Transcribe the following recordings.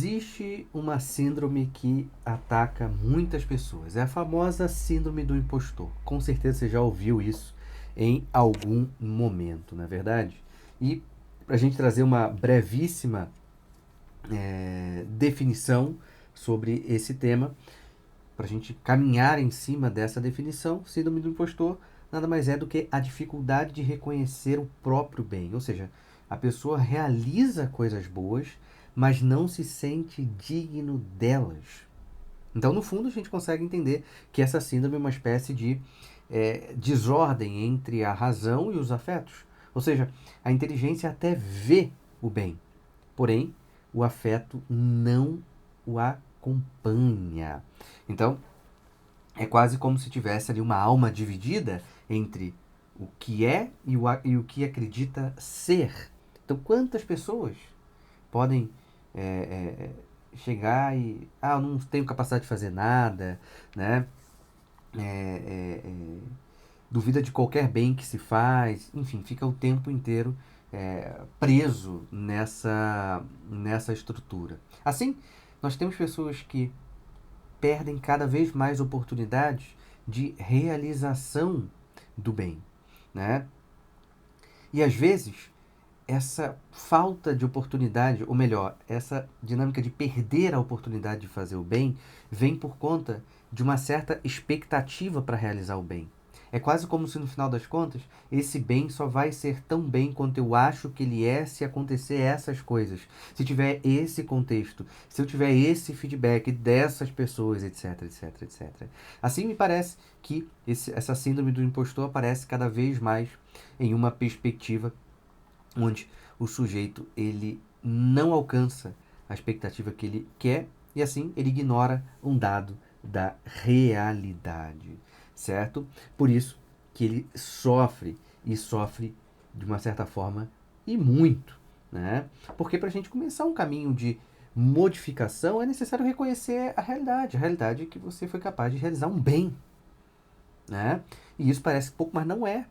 Existe uma síndrome que ataca muitas pessoas. É a famosa síndrome do impostor. Com certeza você já ouviu isso em algum momento, não é verdade? E para a gente trazer uma brevíssima definição sobre esse tema, para a gente caminhar em cima dessa definição, síndrome do impostor nada mais é do que a dificuldade de reconhecer o próprio bem. Ou seja, a pessoa realiza coisas boas, mas não se sente digno delas. Então, no fundo, a gente consegue entender que essa síndrome é uma espécie de desordem entre a razão e os afetos. Ou seja, a inteligência até vê o bem, porém, o afeto não o acompanha. Então, é quase como se tivesse ali uma alma dividida entre o que é e o que acredita ser. Então, quantas pessoas podem chegar e... Ah, eu não tenho capacidade de fazer nada, né? É, é, é, duvida de qualquer bem que se faz, enfim, fica o tempo inteiro preso nessa estrutura. Assim, nós temos pessoas que perdem cada vez mais oportunidades de realização do bem, né? E às vezes essa falta de oportunidade, ou melhor, essa dinâmica de perder a oportunidade de fazer o bem, vem por conta de uma certa expectativa para realizar o bem. É quase como se no final das contas, esse bem só vai ser tão bem quanto eu acho que ele é se acontecer essas coisas. Se tiver esse contexto, se eu tiver esse feedback dessas pessoas, etc, etc, etc. Assim me parece que essa síndrome do impostor aparece cada vez mais em uma perspectiva onde o sujeito ele não alcança a expectativa que ele quer e assim ele ignora um dado da realidade, certo? Por isso que ele sofre e sofre de uma certa forma e muito, né? Porque para a gente começar um caminho de modificação é necessário reconhecer a realidade é que você foi capaz de realizar um bem, né? E isso parece pouco, mas não é.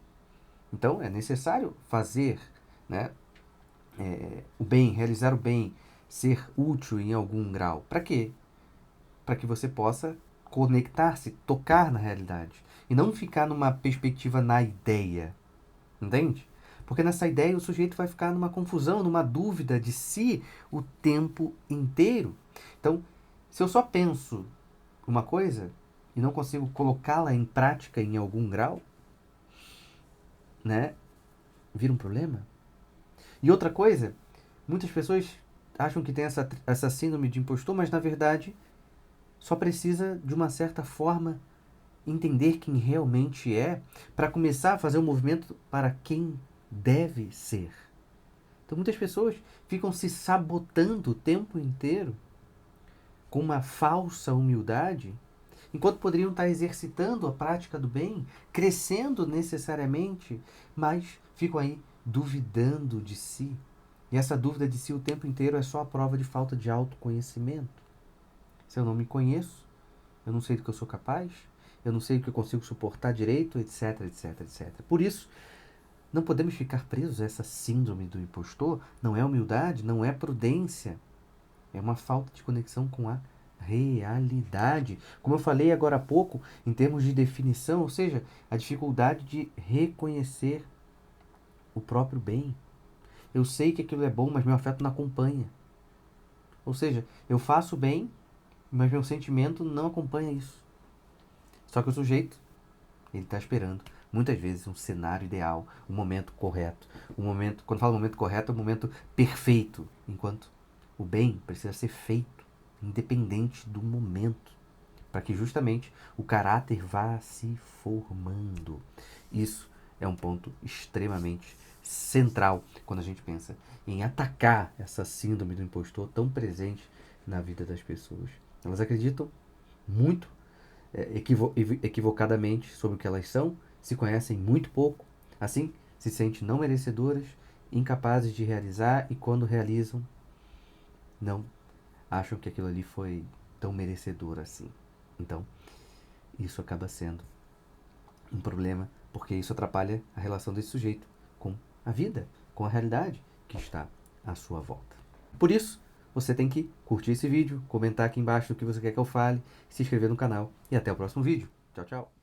Então é necessário fazer, né, o bem, realizar o bem, ser útil em algum grau. Para quê? Para que você possa conectar-se, tocar na realidade. E não ficar numa perspectiva na ideia. Entende? Porque nessa ideia o sujeito vai ficar numa confusão, numa dúvida de si o tempo inteiro. Então, se eu só penso uma coisa e não consigo colocá-la em prática em algum grau, né, vira um problema. E outra coisa, muitas pessoas acham que tem essa síndrome de impostor, mas na verdade só precisa de uma certa forma entender quem realmente é para começar a fazer um movimento para quem deve ser. Então muitas pessoas ficam se sabotando o tempo inteiro com uma falsa humildade, enquanto poderiam estar exercitando a prática do bem, crescendo necessariamente, mas ficam aí duvidando de si. E essa dúvida de si o tempo inteiro é só a prova de falta de autoconhecimento. Se eu não me conheço, eu não sei do que eu sou capaz, eu não sei o que eu consigo suportar direito, etc, etc, etc. Por isso, não podemos ficar presos a essa síndrome do impostor. Não é humildade, não é prudência. É uma falta de conexão com a realidade. Como eu falei agora há pouco, em termos de definição, ou seja, a dificuldade de reconhecer o próprio bem. Eu sei que aquilo é bom, mas meu afeto não acompanha. Ou seja, eu faço bem, mas meu sentimento não acompanha isso. Só que o sujeito, ele está esperando, muitas vezes, um cenário ideal, um momento correto. Um momento, quando eu falo momento correto, é um momento perfeito. Enquanto o bem precisa ser feito, independente do momento, para que justamente o caráter vá se formando. Isso é um ponto extremamente central quando a gente pensa em atacar essa síndrome do impostor tão presente na vida das pessoas. Elas acreditam muito equivocadamente sobre o que elas são, se conhecem muito pouco, assim se sentem não merecedoras, incapazes de realizar e quando realizam, não acham que aquilo ali foi tão merecedor assim. Então, isso acaba sendo um problema, porque isso atrapalha a relação desse sujeito com a vida, com a realidade que está à sua volta. Por isso, você tem que curtir esse vídeo, comentar aqui embaixo o que você quer que eu fale, se inscrever no canal e até o próximo vídeo. Tchau, tchau.